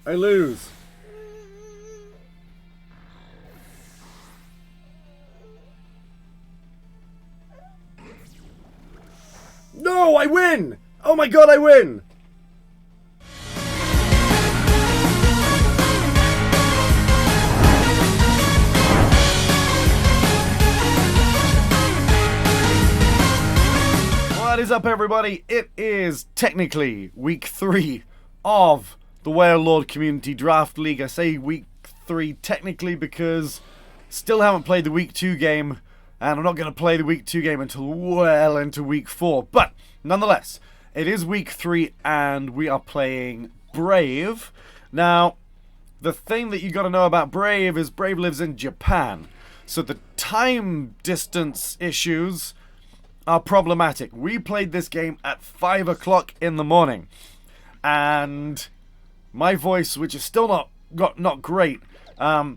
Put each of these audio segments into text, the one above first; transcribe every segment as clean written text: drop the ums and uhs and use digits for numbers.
I lose. No, I win! Oh my god, I win! What is up, everybody? It is technically week 3 of the Wailord Community Draft League. I say week 3 technically because still haven't played the week 2 game, and I'm not going to play the week 2 game until well into week 4. But nonetheless, it is week 3 and we are playing Brave. Now, the thing that you got to know about Brave is Brave lives in Japan, so the time distance issues are problematic. We played this game at 5 o'clock in the morning, and my voice, which is still not great, I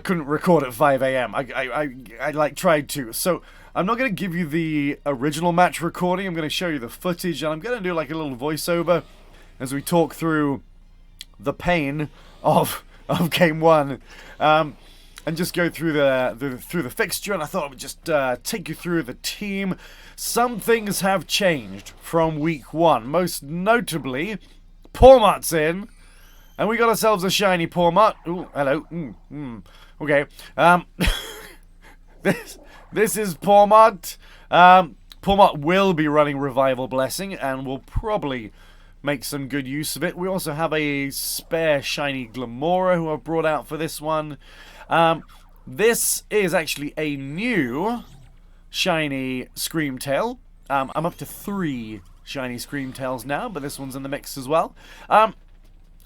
couldn't record at 5 a.m. I like tried to. So I'm not going to give you the original match recording. I'm going to show you the footage, and I'm going to do like a little voiceover as we talk through the pain of game 1. And just go through the fixture, and I thought I would just take you through the team. Some things have changed from week 1, most notably, Pormot's in, and we got ourselves a shiny Pormot. Ooh, hello. Okay. This is Pormot. Pormot will be running Revival Blessing, and will probably make some good use of it. We also have a spare shiny Glamora who I've brought out for this one. This is actually a new shiny Screamtail. I'm up to 3 shiny Screamtails now, but this one's in the mix as well.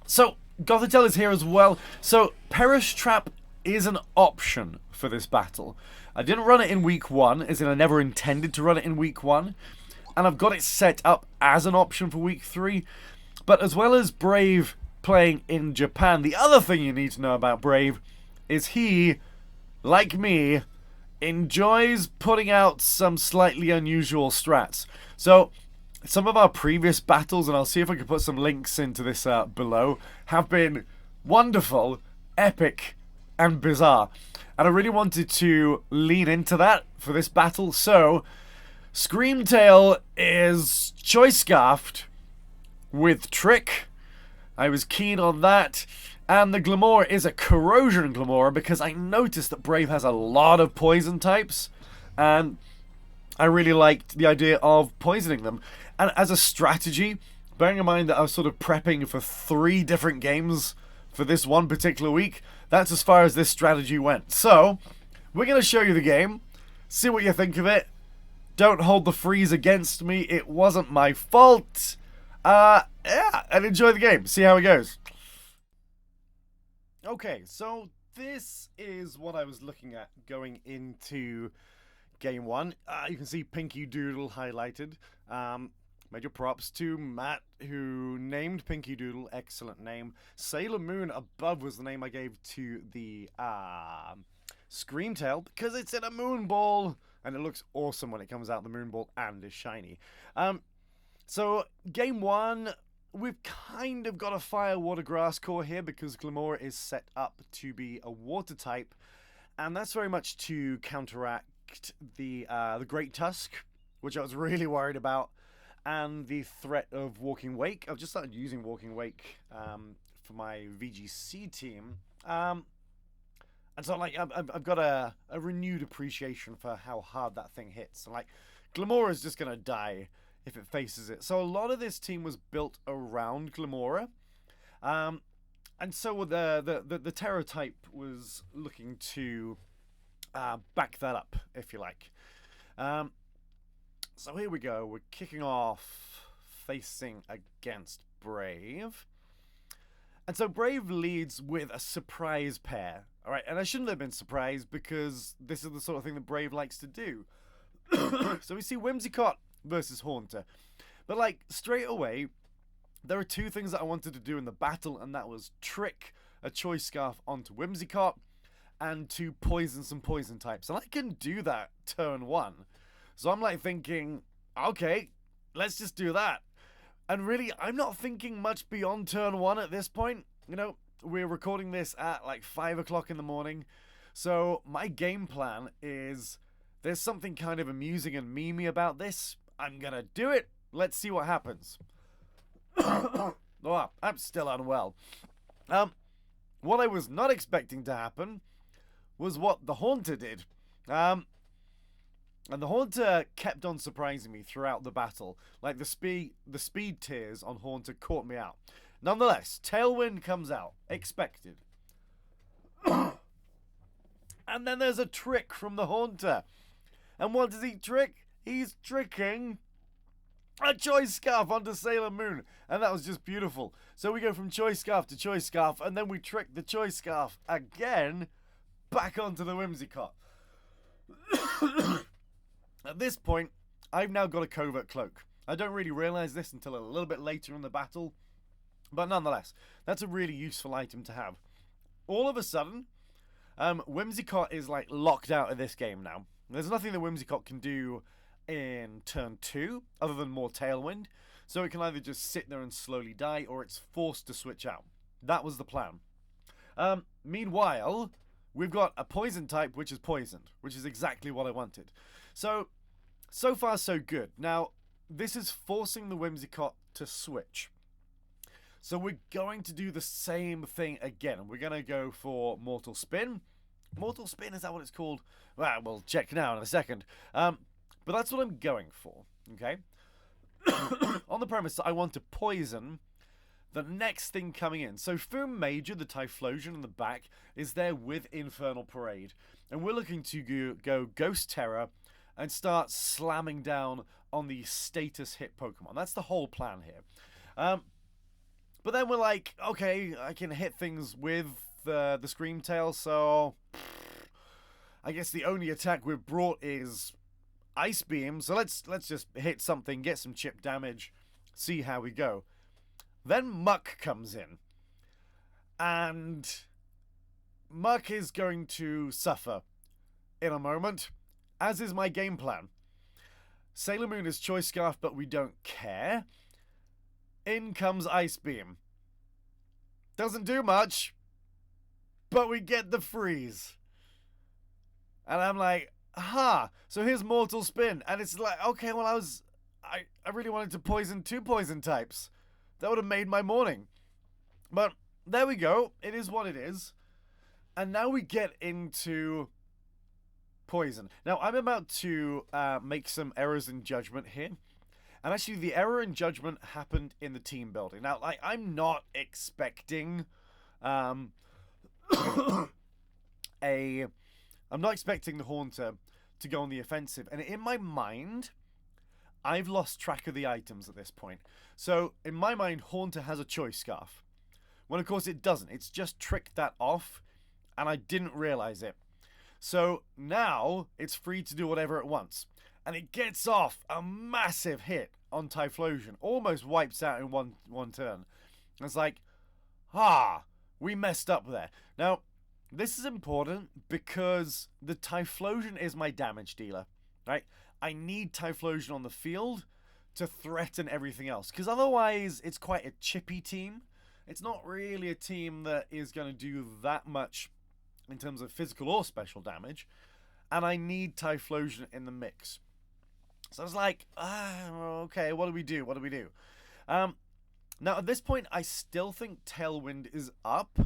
So Gothitelle is here as well. So Perish Trap is an option for this battle. I didn't run it in week 1, as in I never intended to run it in week 1. And I've got it set up as an option for week 3. But as well as Brave playing in Japan, the other thing you need to know about Brave is he, like me, enjoys putting out some slightly unusual strats. So some of our previous battles, and I'll see if I can put some links into this below, have been wonderful, epic, and bizarre. And I really wanted to lean into that for this battle. So Screamtail is Choice Scarfed with Trick. I was keen on that. And the Glamora is a Corrosion Glamora because I noticed that Brave has a lot of poison types, and I really liked the idea of poisoning them. And as a strategy, bearing in mind that I was sort of prepping for 3 different games for this one particular week, that's as far as this strategy went. So, we're going to show you the game, see what you think of it. Don't hold the freeze against me, it wasn't my fault. Yeah, and enjoy the game, see how it goes. Okay, so this is what I was looking at going into game 1. You can see Pinky Doodle highlighted. Major props to Matt, who named Pinky Doodle. Excellent name. Sailor Moon above was the name I gave to the Screamtail because it's in a moon ball, and it looks awesome when it comes out the moon ball and is shiny. So game 1. We've kind of got a fire water grass core here because Glamora is set up to be a water type, and that's very much to counteract the Great Tusk, which I was really worried about, and the threat of Walking Wake. I've just started using Walking Wake for my VGC team, and so like I've got a renewed appreciation for how hard that thing hits. Like Glamora is just gonna die if it faces it. So a lot of this team was built around Glamora. And so the Terror type was looking to back that up, if you like. So here we go. We're kicking off facing against Brave. And so Brave leads with a surprise pair. All right, and I shouldn't have been surprised because this is the sort of thing that Brave likes to do. So we see Whimsicott versus Haunter. But like straight away, there are 2 things that I wanted to do in the battle, and that was trick a Choice Scarf onto Whimsicott and to poison some poison types. And I can do that turn 1. So I'm like thinking, okay, let's just do that. And really, I'm not thinking much beyond turn 1 at this point. You know, we're recording this at like 5 o'clock in the morning. So my game plan is, there's something kind of amusing and memey about this. I'm gonna do it. Let's see what happens. Oh, I'm still unwell. What I was not expecting to happen was what the Haunter did. And the Haunter kept on surprising me throughout the battle. Like, the speed tiers on Haunter caught me out. Nonetheless, Tailwind comes out. Expected. And then there's a trick from the Haunter. And what does he trick? He's tricking a Choice Scarf onto Sailor Moon. And that was just beautiful. So we go from Choice Scarf to Choice Scarf, and then we trick the Choice Scarf again back onto the Whimsicott. At this point, I've now got a Covert Cloak. I don't really realise this until a little bit later in the battle, but nonetheless, that's a really useful item to have. All of a sudden, Whimsicott is like locked out of this game now. There's nothing that Whimsicott can do in turn 2, other than more Tailwind, so it can either just sit there and slowly die, or it's forced to switch out. That was the plan. Meanwhile, we've got a poison type which is poisoned, which is exactly what I wanted. So far so good. Now, this is forcing the Whimsicott to switch. So we're going to do the same thing again. We're going to go for Mortal Spin. Mortal Spin, is that what it's called? Well, we'll check now in a second. But that's what I'm going for, okay? On the premise that I want to poison the next thing coming in. So Foom Major, the Typhlosion in the back, is there with Infernal Parade. And we're looking to go Ghost Terror and start slamming down on the status hit Pokemon. That's the whole plan here. But then we're like, okay, I can hit things with the Screamtail, so I guess the only attack we've brought is Ice Beam. So let's just hit something, get some chip damage, see how we go. Then Muck comes in, and Muck is going to suffer in a moment, as is my game plan. Sailor Moon is Choice Scarf, but we don't care. In comes Ice Beam. Doesn't do much, but we get the freeze. And I'm like, aha, so here's Mortal Spin. And it's like, okay, well, I really wanted to poison 2 poison types. That would have made my morning. But there we go. It is what it is. And now we get into poison. Now, I'm about to make some errors in judgment here. And actually, the error in judgment happened in the team building. Now, like, I'm not expecting I'm not expecting the Haunter to go on the offensive. And in my mind, I've lost track of the items at this point. So, in my mind, Haunter has a Choice Scarf. When, of course, it doesn't. It's just tricked that off, and I didn't realize it. So, now, it's free to do whatever it wants. And it gets off a massive hit on Typhlosion. Almost wipes out in one turn. It's like, we messed up there. Now, this is important because the Typhlosion is my damage dealer. Right? I need Typhlosion on the field to threaten everything else. Because otherwise, it's quite a chippy team. It's not really a team that is going to do that much in terms of physical or special damage. And I need Typhlosion in the mix. So I was like, okay, what do we do? Now, at this point, I still think Tailwind is up.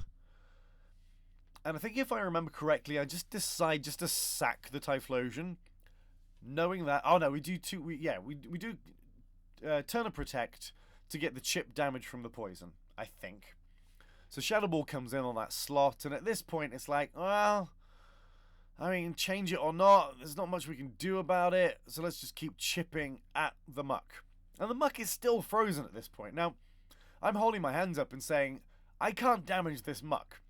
And I think if I remember correctly, I just decide just to sack the Typhlosion. Knowing that, oh no, we do Turn of Protect to get the chip damage from the poison, I think. So Shadow Ball comes in on that slot, and at this point it's like, well, I mean, change it or not, there's not much we can do about it, so let's just keep chipping at the Muck. And the Muck is still frozen at this point. Now, I'm holding my hands up and saying, I can't damage this Muck.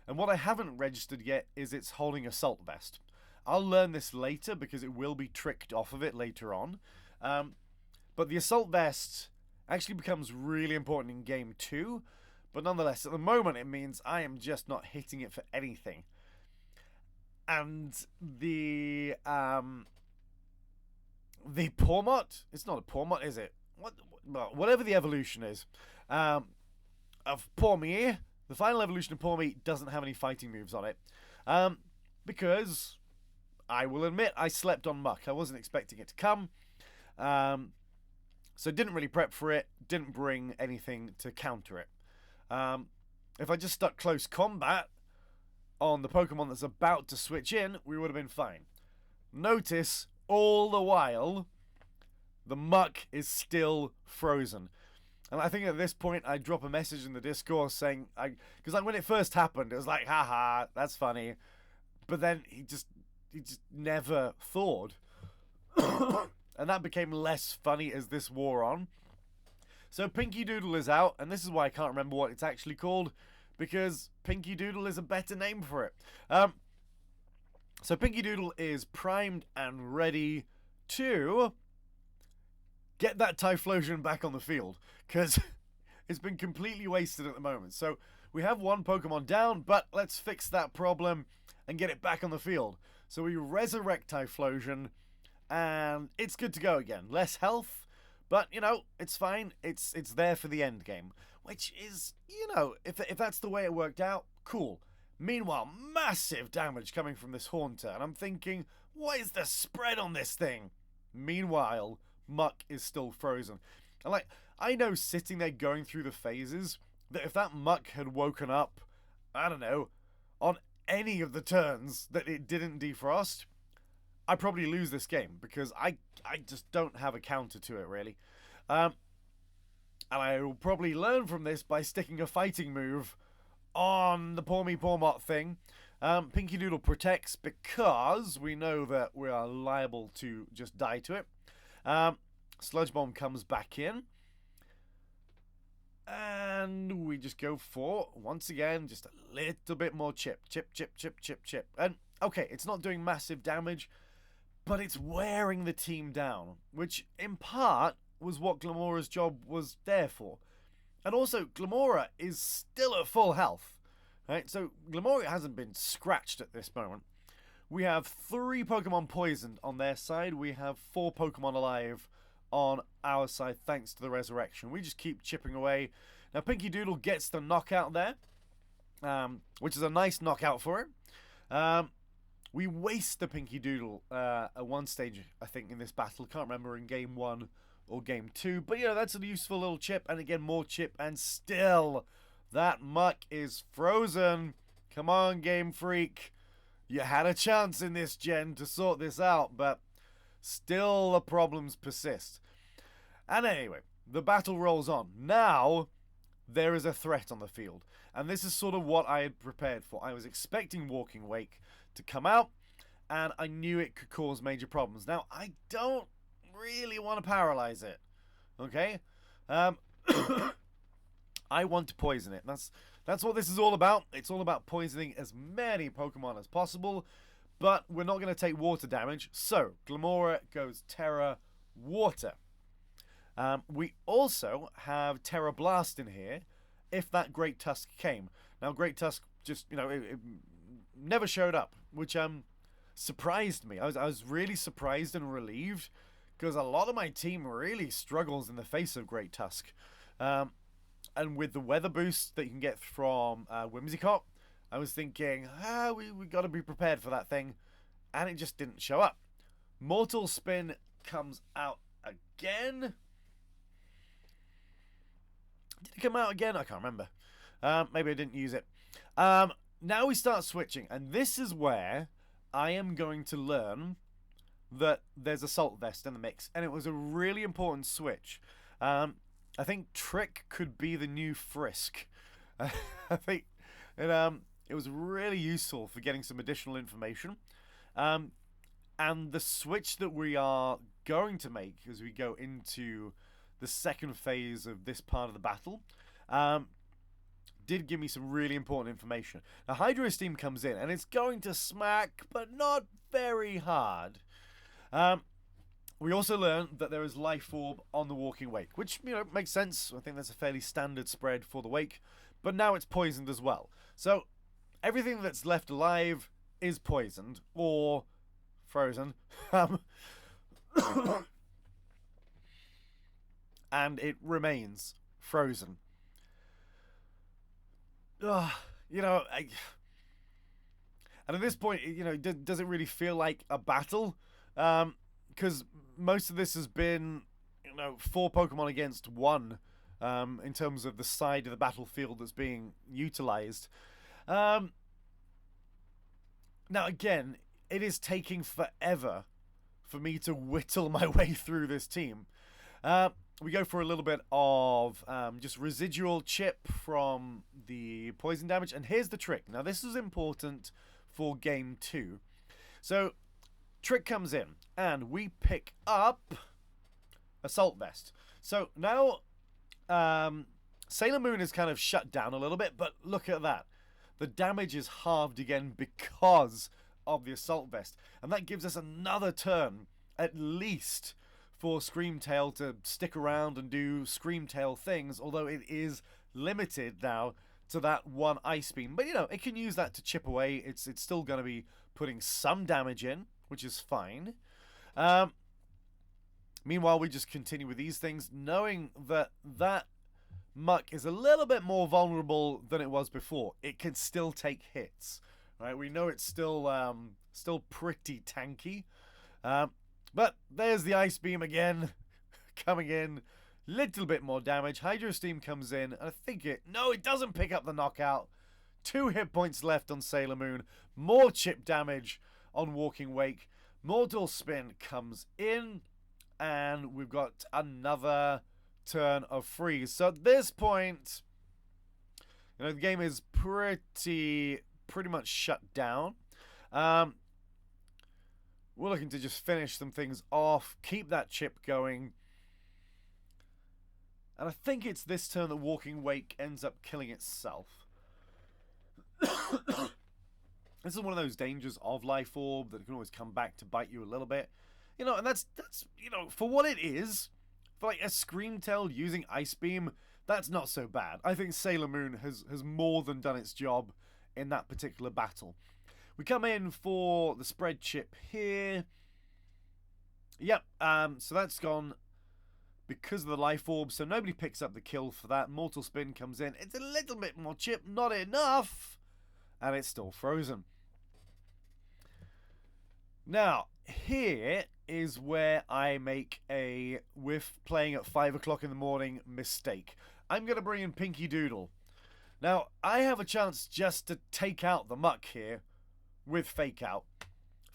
And what I haven't registered yet is it's holding Assault Vest. I'll learn this later because it will be tricked off of it later on. But the Assault Vest actually becomes really important in Game 2. But nonetheless, at the moment, it means I am just not hitting it for anything. And the Pawmot? It's not a Pawmot, is it? What? well, whatever the evolution is, of Pawmi. The final evolution of Pawmi doesn't have any fighting moves on it. Because, I will admit, I slept on Muck. I wasn't expecting it to come. So didn't really prep for it. Didn't bring anything to counter it. If I just stuck close combat on the Pokemon that's about to switch in, we would have been fine. Notice, all the while, the Muck is still frozen. And I think at this point, I drop a message in the Discord saying, because when it first happened, it was like, haha, that's funny. But then he just never thawed. And that became less funny as this wore on. So Pinky Doodle is out, and this is why I can't remember what it's actually called, because Pinky Doodle is a better name for it. So Pinky Doodle is primed and ready to get that Typhlosion back on the field, because it's been completely wasted at the moment. So we have one Pokemon down, but let's fix that problem and get it back on the field. So we resurrect Typhlosion, and it's good to go again. Less health, but, you know, it's fine. It's there for the end game, which is, you know, if that's the way it worked out, cool. Meanwhile, massive damage coming from this Haunter, and I'm thinking, what is the spread on this thing? Meanwhile, Muck is still frozen. And, like, I know sitting there going through the phases, that if that Muck had woken up, I don't know, on any of the turns that it didn't defrost, I'd probably lose this game, because I just don't have a counter to it, really. And I will probably learn from this by sticking a fighting move on the Pawmi Pawmot thing. Pinky Doodle protects because we know that we are liable to just die to it. Sludge Bomb comes back in. And we just go for, once again, just a little bit more chip. Chip, chip, chip, chip, chip. And, okay, it's not doing massive damage, but it's wearing the team down, which, in part, was what Glamora's job was there for. And also, Glamora is still at full health. Right? So, Glamora hasn't been scratched at this moment. We have 3 Pokemon poisoned on their side. We have 4 Pokemon alive on our side, thanks to the resurrection. We just keep chipping away. Now, Pinky Doodle gets the knockout there, which is a nice knockout for him. We waste the Pinky Doodle at one stage, I think, in this battle. Can't remember in Game 1 or Game 2. But, you know, that's a useful little chip. And again, more chip. And still, that Muck is frozen. Come on, Game Freak. You had a chance in this gen to sort this out, but still the problems persist. And anyway, the battle rolls on. Now, there is a threat on the field. And this is sort of what I had prepared for. I was expecting Walking Wake to come out, and I knew it could cause major problems. Now, I don't really want to paralyze it. Okay? I want to poison it. That's what this is all about. It's all about poisoning as many Pokemon as possible, but we're not going to take water damage. So, Glamora goes Terra Water. We also have Terra Blast in here, if that Great Tusk came. Now, Great Tusk just, you know, it never showed up, which surprised me. I was really surprised and relieved, because a lot of my team really struggles in the face of Great Tusk. And with the weather boost that you can get from Whimsicott, I was thinking, we got to be prepared for that thing. And it just didn't show up. Mortal Spin comes out again. Did it come out again? I can't remember. Maybe I didn't use it. Now we start switching. And this is where I am going to learn that there's Assault Vest in the mix. And it was a really important switch. I think Trick could be the new Frisk. I think it was really useful for getting some additional information. And the switch that we are going to make as we go into the second phase of this part of the battle did give me some really important information. Now, Hydro Steam comes in, and it's going to smack, but not very hard. We also learned that there is Life Orb on the Walking Wake, which, you know, makes sense. I think that's a fairly standard spread for the Wake. But now it's poisoned as well. So, everything that's left alive is poisoned, or frozen. and it remains frozen. You know, and at this point, you know, does it really feel like a battle? Because most of this has been, you know, 4 Pokemon against 1 in terms of the side of the battlefield that's being utilized. Now, again, it is taking forever for me to whittle my way through this team. We go for a little bit of just residual chip from the poison damage. And here's the trick. Now, this is important for Game 2. So, Trick comes in, and we pick up Assault Vest. So, now, Sailor Moon is kind of shut down a little bit, but look at that. The damage is halved again because of the Assault Vest. And that gives us another turn, at least, for Screamtail to stick around and do Screamtail things, although it is limited now to that 1 Ice Beam. But, you know, it can use that to chip away. It's still going to be putting some damage in, which is fine. Meanwhile, we just continue with these things, knowing that that Muck is a little bit more vulnerable than it was before. It can still take hits, right? We know it's still pretty tanky. But there's the Ice Beam again, coming in. Little bit more damage. Hydro Steam comes in, and I think no, it doesn't pick up the knockout. 2 hit points left on Sailor Moon. More chip damage on Walking Wake. Mortal Spin comes in, and we've got another turn of freeze. So at this point, you know, the game is pretty much shut down. We're looking to just finish some things off, keep that chip going. And I think it's this turn that Walking Wake ends up killing itself. This is one of those dangers of Life Orb that can always come back to bite you a little bit. You know, and that's you know, for what it is, for like a Screamtail using Ice Beam, that's not so bad. I think Sailor Moon has more than done its job in that particular battle. We come in for the spread chip here. Yep, so that's gone because of the Life Orb, so nobody picks up the kill for that. Mortal Spin comes in. It's a little bit more chip, not enough, and it's still frozen. Now, here is where I make a, with playing at 5 o'clock in the morning, mistake. I'm going to bring in Pinky Doodle. Now, I have a chance just to take out the Muck here with Fake Out.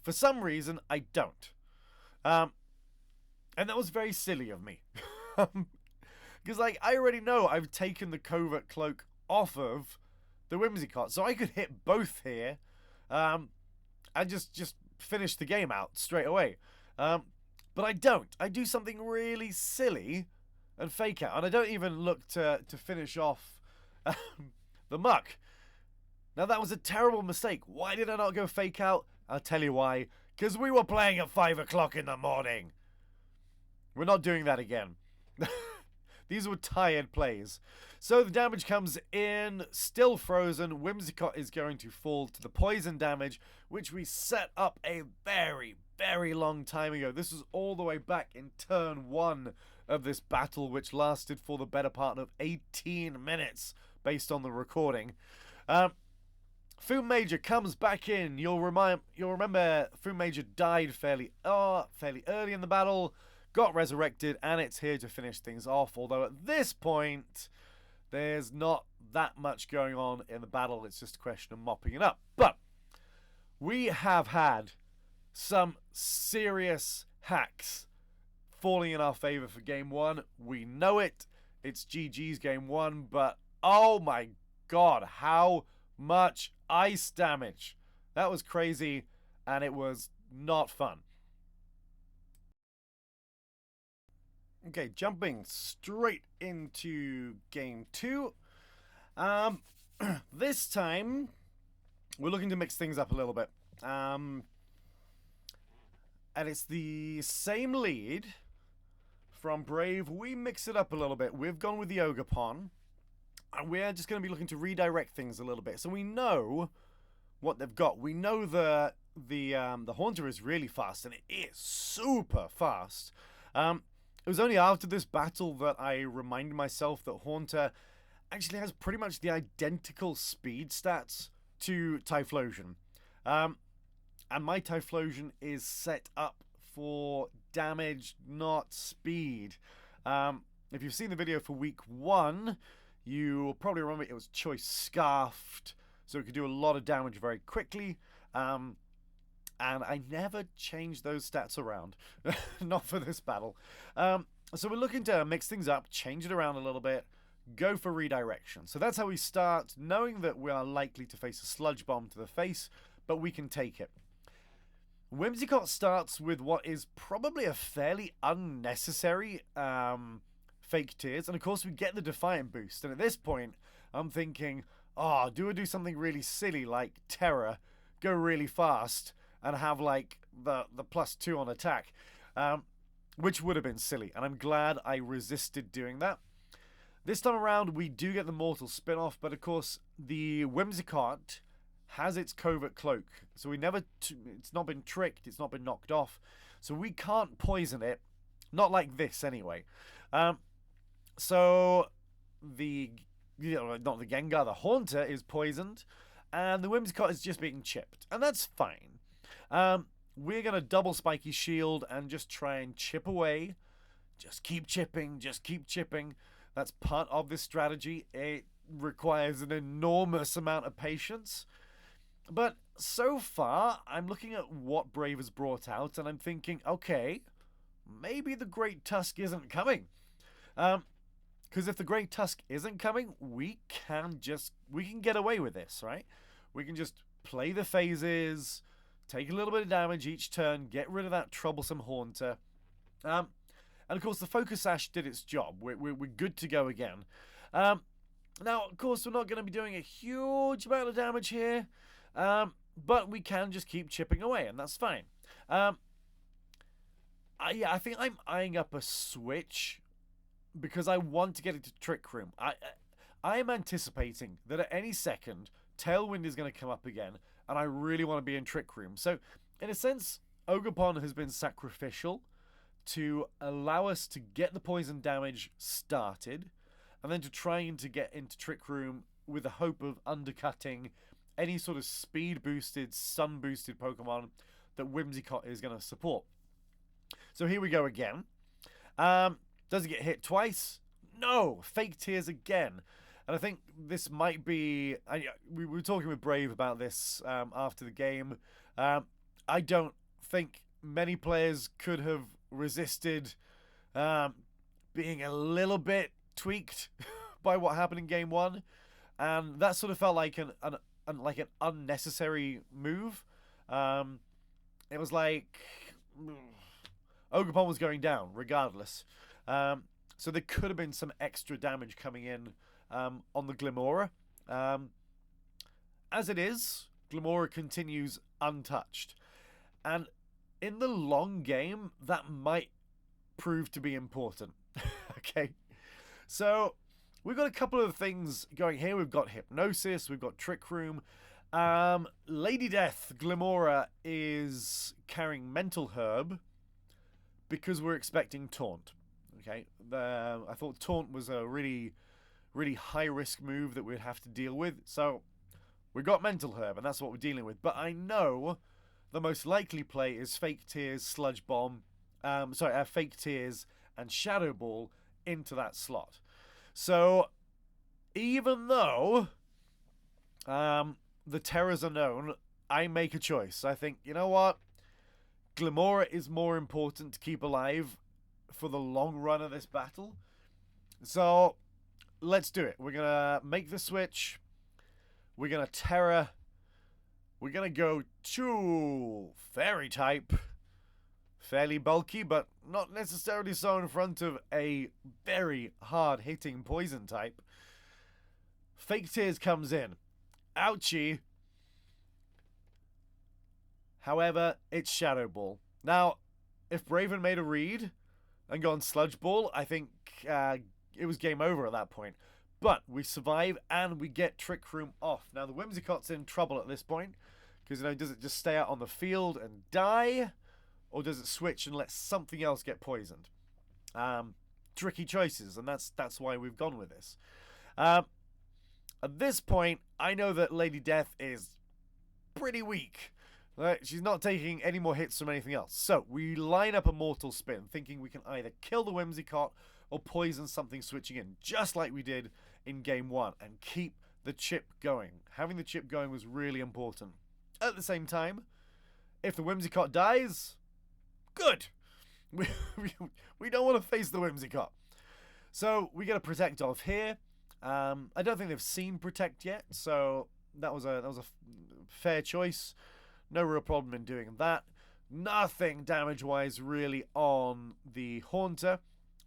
For some reason, I don't. And that was very silly of me. Because, like, I already know I've taken the Covert Cloak off of the Whimsicott, so I could hit both here and just finish the game out straight away. But I don't. I do something really silly and Fake Out, and I don't even look to finish off the Muck. Now, that was a terrible mistake. Why did I not go Fake Out? I'll tell you why. Because we were playing at 5 o'clock in the morning. We're not doing that again. These were tired plays. So the damage comes in, still frozen. Whimsicott is going to fall to the poison damage, which we set up a very, very long time ago. This was all the way back in turn 1 of this battle, which lasted for the better part of 18 minutes, based on the recording. Foom Major comes back in. You'll remember Foom Major died fairly early in the battle, got resurrected, and it's here to finish things off. Although at this point, there's not that much going on in the battle. It's just a question of mopping it up. But we have had some serious hacks falling in our favor for Game 1. We know it. It's GG's Game 1, but oh my god, how much ice damage. That was crazy, and it was not fun. Okay, jumping straight into Game 2. This time, we're looking to mix things up a little bit. And it's the same lead from Brave. We mix it up a little bit. We've gone with the Ogerpon. And we're just going to be looking to redirect things a little bit. So we know what they've got. We know the Haunter is really fast, and it is super fast. And It was only after this battle that I reminded myself that Haunter actually has pretty much the identical speed stats to Typhlosion. And my Typhlosion is set up for damage, not speed. If you've seen the video for week 1, you'll probably remember it was Choice Scarfed, so it could do a lot of damage very quickly. And I never changed those stats around. Not for this battle. So we're looking to mix things up, change it around a little bit, go for redirection. So that's how we start, knowing that we are likely to face a Sludge Bomb to the face, but we can take it. Whimsicott starts with what is probably a fairly unnecessary Fake Tears, and of course we get the Defiant boost, and at this point I'm thinking, oh, do I do something really silly like Terror, go really fast, and have like the +2 on attack, which would have been silly, and I'm glad I resisted doing that. This time around we do get the Mortal spin-off, but of course the Whimsicott has its Covert Cloak, so it's not been tricked, it's not been knocked off, so we can't poison it, not like this anyway. So not the Gengar, the Haunter is poisoned, and the Whimsicott is just being chipped, and that's fine. We're going to double Spiky Shield and just try and chip away. Just keep chipping, just keep chipping. That's part of this strategy. It requires an enormous amount of patience. But so far, I'm looking at what Brave has brought out, and I'm thinking, okay, maybe the Great Tusk isn't coming. Because if the Great Tusk isn't coming, we can get away with this, right? We can just play the phases, take a little bit of damage each turn, get rid of that troublesome Haunter. And of course, the Focus Sash did its job. We're good to go again. Now, of course, we're not going to be doing a huge amount of damage here, but we can just keep chipping away, and that's fine. I think I'm eyeing up a switch because I want to get into Trick Room. I am anticipating that at any second, Tailwind is going to come up again, and I really want to be in Trick Room. So, in a sense, Ogerpon has been sacrificial to allow us to get the poison damage started, and then to try and to get into Trick Room with the hope of undercutting any sort of speed-boosted, sun-boosted Pokemon that Whimsicott is going to support. So here we go again. Does it get hit twice? No! Fake Tears again. And I think this might be... we were talking with Brave about this after the game. I don't think many players could have resisted being a little bit tweaked by what happened in Game 1. And that sort of felt like an unnecessary move. It was like... Ogerpon was going down, regardless. So there could have been some extra damage coming in on the Glimmora. As it is, Glimmora continues untouched. And in the long game, that might prove to be important. Okay? So, we've got a couple of things going here. We've got Hypnosis, we've got Trick Room. Lady Death Glimmora is carrying Mental Herb because we're expecting Taunt. Okay, I thought Taunt was a really, really high-risk move that we'd have to deal with. So, we got Mental Herb, and that's what we're dealing with. But I know the most likely play is Fake Tears, Sludge Bomb, Fake Tears and Shadow Ball into that slot. So, even though the terrors are known, I make a choice. I think, you know what? Glimmora is more important to keep alive for the long run of this battle. So, let's do it. We're going to make the switch. We're going to Terror. We're going to go to Fairy type. Fairly bulky, but not necessarily so in front of a very hard-hitting Poison type. Fake Tears comes in. Ouchie. However, it's Shadow Ball. Now, if Braven made a read and gone Sludge Ball, I think it was game over at that point. But we survive and we get Trick Room off. Now, the Whimsicott's in trouble at this point. Because, does it just stay out on the field and die? Or does it switch and let something else get poisoned? tricky choices, and that's why we've gone with this. At this point, I know that Lady Death is pretty weak. Right? She's not taking any more hits from anything else. So, we line up a Mortal Spin, thinking we can either kill the Whimsicott or poison something switching in, just like we did in Game 1, and keep the chip going. Having the chip going was really important. At the same time, if the Whimsicott dies, good! We don't want to face the Whimsicott. So, we get a Protect off here. I don't think they've seen Protect yet, so that was a fair choice. No real problem in doing that. Nothing damage-wise really on the Haunter.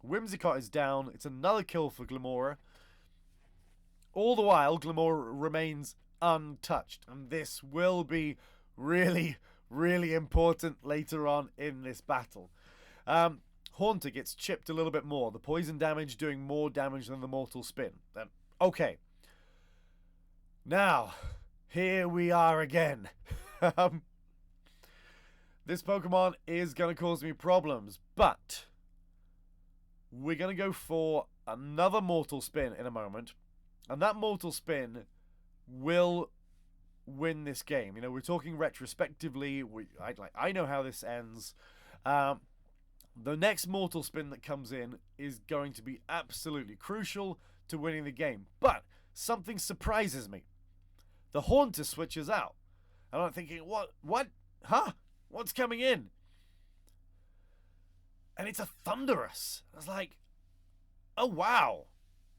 Whimsicott is down. It's another kill for Glamora. All the while, Glamora remains untouched. And this will be really, really important later on in this battle. Haunter gets chipped a little bit more. The poison damage doing more damage than the Mortal Spin. Okay. Now, here we are again. This Pokemon is going to cause me problems, but we're going to go for another Mortal Spin in a moment, and that Mortal Spin will win this game. You know, we're talking retrospectively. I know how this ends. The next Mortal Spin that comes in is going to be absolutely crucial to winning the game, but something surprises me. The Haunter switches out. And I'm thinking, what? Huh? What's coming in? And it's a Thundurus. I was like, oh wow,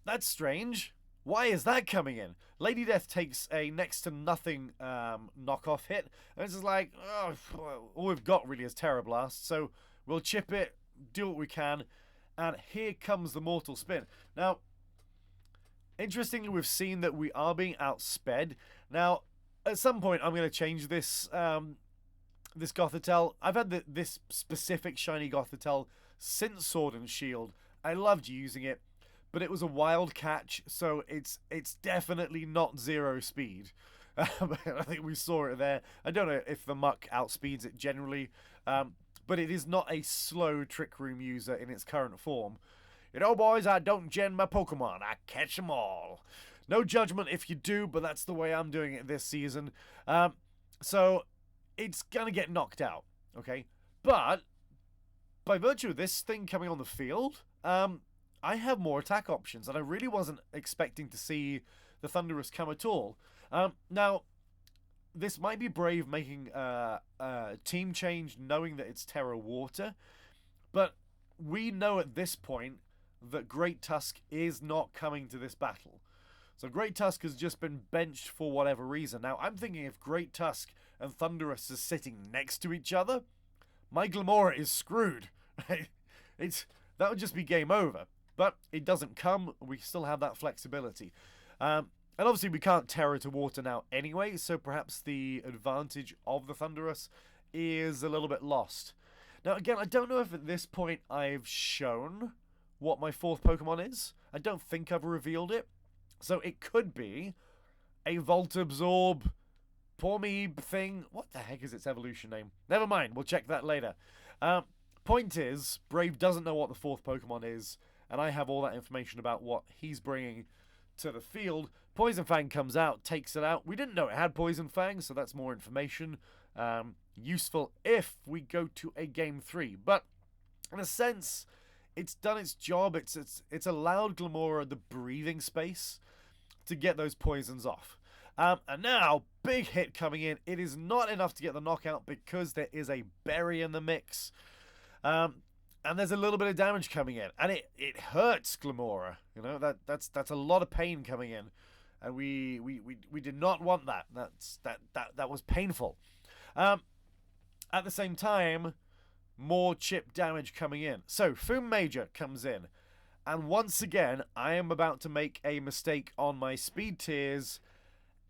that's strange. Why is that coming in? Lady Death takes a next to nothing knockoff hit. And it's just like, oh, all we've got really is Terra Blast. So we'll chip it, do what we can. And here comes the Mortal Spin. Now, interestingly, we've seen that we are being outsped. Now, at some point, I'm going to change this this Gothitelle. I've had this specific shiny Gothitelle since Sword and Shield. I loved using it, but it was a wild catch, so it's definitely not zero speed. I think we saw it there. I don't know if the Muck outspeeds it generally, but it is not a slow Trick Room user in its current form. You know, boys, I don't gen my Pokemon. I catch them all. No judgment if you do, but that's the way I'm doing it this season. So, it's going to get knocked out, okay? But, by virtue of this thing coming on the field, I have more attack options, and I really wasn't expecting to see the Thundurus come at all. Now, this might be brave making a team change knowing that it's Terra Water, but we know at this point that Great Tusk is not coming to this battle. So Great Tusk has just been benched for whatever reason. Now, I'm thinking if Great Tusk and Thundurus are sitting next to each other, my Glamora is screwed. That would just be game over. But it doesn't come. We still have that flexibility. And obviously we can't Terra to Water now anyway, so perhaps the advantage of the Thundurus is a little bit lost. Now, again, I don't know if at this point I've shown what my fourth Pokemon is. I don't think I've revealed it. So it could be a Volt Absorb Pormeeb thing. What the heck is its evolution name? Never mind, we'll check that later. Point is, Brave doesn't know what the fourth Pokemon is, and I have all that information about what he's bringing to the field. Poison Fang comes out, takes it out. We didn't know it had Poison Fang, so that's more information. Useful if we go to a Game 3. But, in a sense, it's done its job. It's allowed Glamora the breathing space to get those poisons off. And now, big hit coming in. It is not enough to get the knockout because there is a berry in the mix. And there's a little bit of damage coming in. And it hurts Glamora. You know, that's a lot of pain coming in. And we did not want that. That was painful. At the same time, more chip damage coming in. So, Foom Major comes in. And once again, I am about to make a mistake on my speed tiers.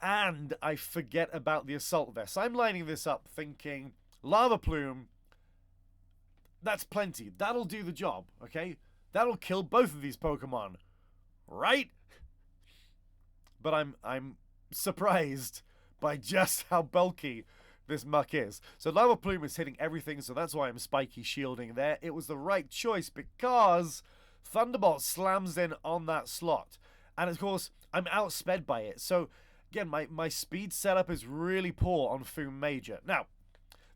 And I forget about the Assault Vest. I'm lining this up thinking, Lava Plume, that's plenty. That'll do the job, okay? That'll kill both of these Pokemon. Right? But I'm surprised by just how bulky this muck is. So Lava Plume is hitting everything, so that's why I'm spiky shielding there. It was the right choice because Thunderbolt slams in on that slot. And of course, I'm outsped by it. So again, my speed setup is really poor on Foom Major. Now,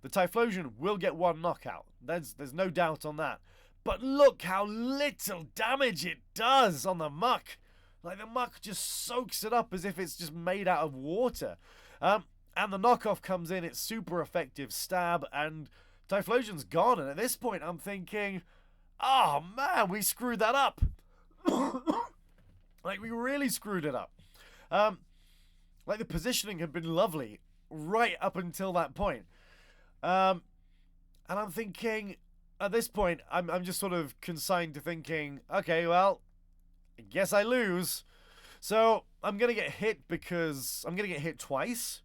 the Typhlosion will get one knockout. There's no doubt on that. But look how little damage it does on the muck. Like, the muck just soaks it up as if it's just made out of water. And the knockoff comes in, it's super effective stab, and Typhlosion's gone. And at this point, I'm thinking, oh man, we screwed that up. Like, we really screwed it up. Like, the positioning had been lovely right up until that point. And I'm thinking, at this point, I'm just sort of consigned to thinking, okay, well, I guess I lose. So I'm going to get hit because I'm going to get hit twice.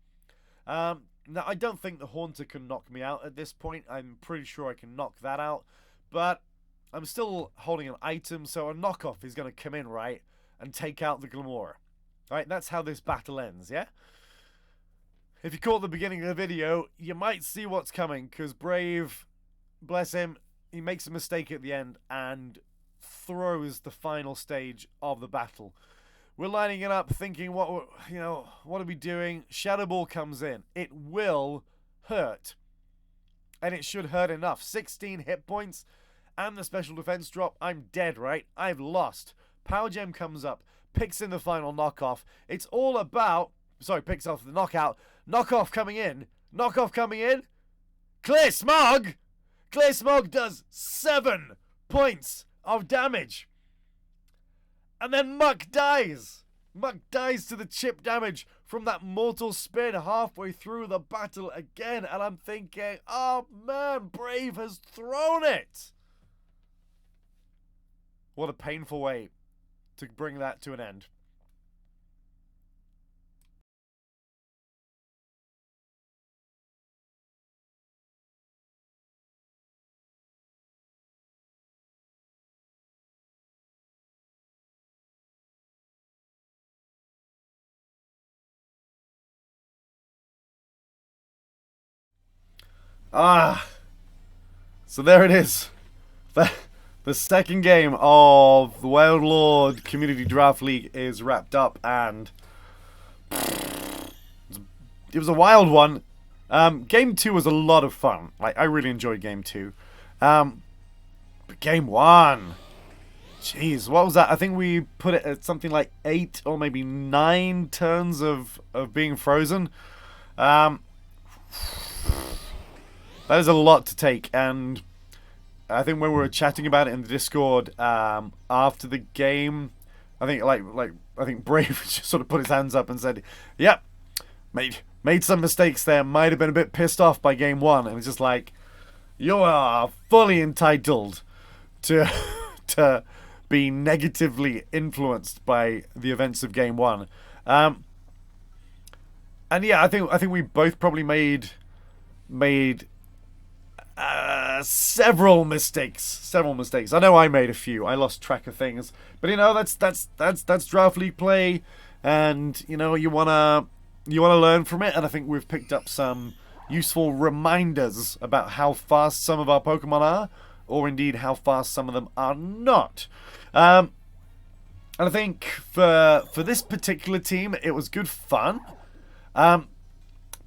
Now, I don't think the Haunter can knock me out at this point. I'm pretty sure I can knock that out. But I'm still holding an item, so a knockoff is going to come in, right, and take out the Glamora. Right, that's how this battle ends, yeah? If you caught the beginning of the video, you might see what's coming, because Brave, bless him, he makes a mistake at the end and throws the final stage of the battle. We're lining it up, thinking, what are we doing? Shadow Ball comes in. It will hurt. And it should hurt enough. 16 hit points and the special defense drop. I'm dead, right? I've lost. Power Gem comes up, picks in the final knockoff. It's all about... Sorry, picks off the knockout. Knockoff coming in. Knockoff coming in. Clear Smog! Clear Smog does 7 points of damage. And then Muck dies. Muck dies to the chip damage from that mortal spin halfway through the battle again. And I'm thinking, oh man, Brave has thrown it. What a painful way to bring that to an end. So there it is. The second game of the Wailord Community Draft League is wrapped up, and it was a wild one. Game 2 was a lot of fun. Like, I really enjoyed Game 2. But Game 1... Jeez, what was that? I think we put it at something like 8 or maybe 9 turns of being frozen. That is a lot to take, and I think when we were chatting about it in the Discord after the game, I think Brave just sort of put his hands up and said, "Yep, made some mistakes there. Might have been a bit pissed off by Game 1." And it's just like, you are fully entitled to to be negatively influenced by the events of Game 1. And yeah, I think we both probably made several mistakes. I know I made a few. I lost track of things, but you know, that's draft league play, and you know, you wanna learn from it. And I think we've picked up some useful reminders about how fast some of our Pokemon are, or indeed how fast some of them are not. And I think for this particular team, it was good fun, but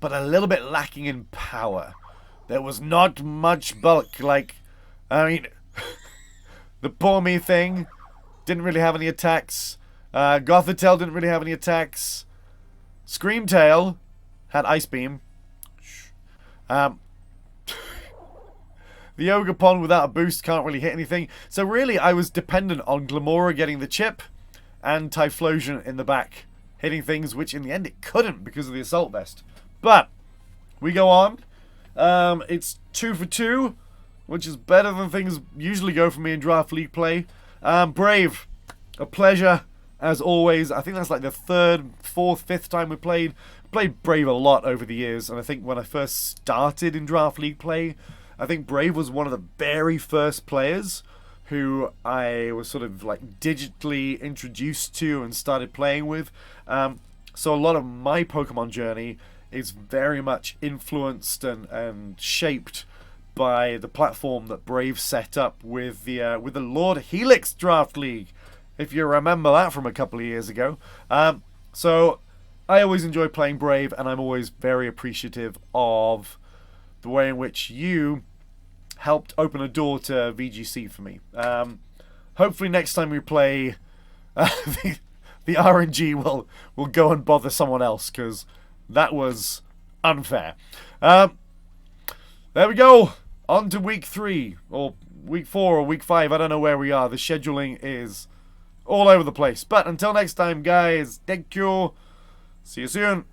a little bit lacking in power. There was not much bulk. Like, I mean, the Poor Me thing didn't really have any attacks. Gothitelle didn't really have any attacks. Screamtail had Ice Beam. The Ogerpon without a boost can't really hit anything. So really, I was dependent on Glamora getting the chip and Typhlosion in the back hitting things, which in the end it couldn't because of the Assault Vest. But we go on. It's 2 for 2, which is better than things usually go for me in Draft League play. Brave, a pleasure as always. I think that's like the 3rd, 4th, 5th time we played. Played Brave a lot over the years, and I think when I first started in Draft League play, I think Brave was one of the very first players who I was sort of like digitally introduced to and started playing with. So a lot of my Pokemon journey is very much influenced and shaped by the platform that Brave set up with the Lord Helix Draft League, if you remember that from a couple of years ago. So I always enjoy playing Brave, and I'm always very appreciative of the way in which you helped open a door to VGC for me. Hopefully next time we play, the RNG will go and bother someone else, because that was unfair. There we go. On to week 3, or week 4, or week 5. I don't know where we are. The scheduling is all over the place. But until next time, guys, thank you. See you soon.